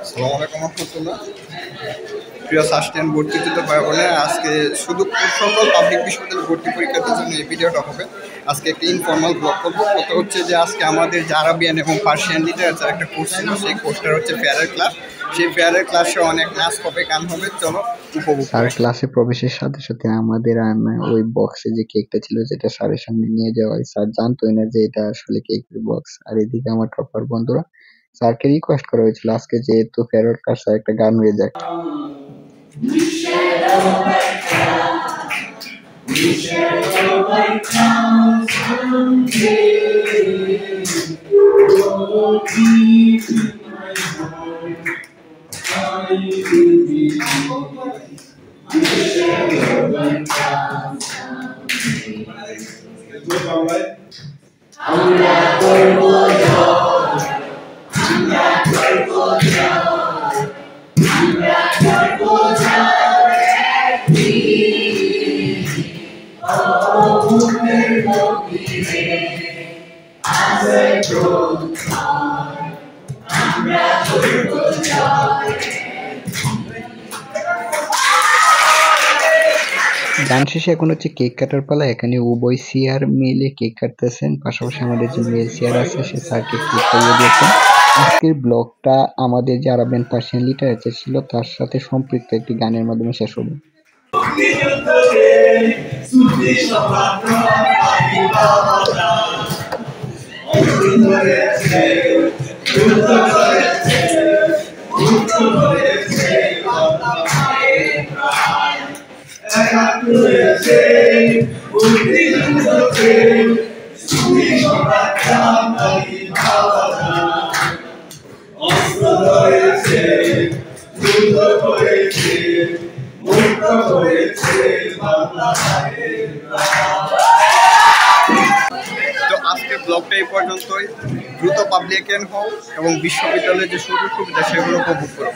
আসসালামু আলাইকুম রহমতুল্লাহ। প্রিয় সাস্টেন ভর্তিযুক্ত ভাই বোনেরা, আজকে শুধু সকল পাবলিক বিশ্ববিদ্যালয় ভর্তি পরীক্ষার্থীর জন্য এই ভিডিওটা হবে। আজকে একটা ইনফর্মাল ব্লগ করবো। কথা হচ্ছে যে আজকে আমাদের যে আরাবিয়ান এবং পার্সিয়ান লিটারেচার একটা কোর্স ছিল, সেই কোর্সটা হচ্ছে ফেয়ারের ক্লাস। সেই ফেয়ারের ক্লাসে অনেক নাচ হবে, গান হবে, চলো উপভোগ স্যার ক্লাসে প্রবেশের সাথে সাথে আমাদের ওই বক্সে যে কেকটা ছিল যেটা স্যারের সামনে নিয়ে যাওয়া হয়, স্যার জানতোই না যে এটা আসলে কেকের বক্স। আর এদিকে আমার টপার বন্ধুরা স্যারকে রিকোয়েস্ট করা হয়েছিল আজকে যেহেতু ফেয়ারওয়েল ক্লাস, একটা গান হয়ে যাক। আমরা করব জয়, আমরা করব জয়, আমরা করব জয় একদিন। অভুতের গভীরে আছে প্রত্যয়, আমরা করব জয়। গান শেষে এখন হচ্ছে কেক কাটার পালা। এখানে উভয় সিয়ার মিলে কেক কাটতেছেন, পাশাপাশি আমাদের যে মেল সিয়ার আছে সে স্যারকে কেক খাইয়ে দিয়েছেন। আজকের ব্লগটা আমাদের যে আরাবিয়ান পার্সিয়ান লিটারেচার ছিল তার সাথে সম্পৃক্ত একটি গানের মাধ্যমে শেষ হবে। তো আজকের ব্লগটা এই পর্যন্তই। দ্রুত পাবলিক হও এবং বিশ্ববিদ্যালয়ের যে সুযোগ সুবিধা সেগুলো উপভোগ করো।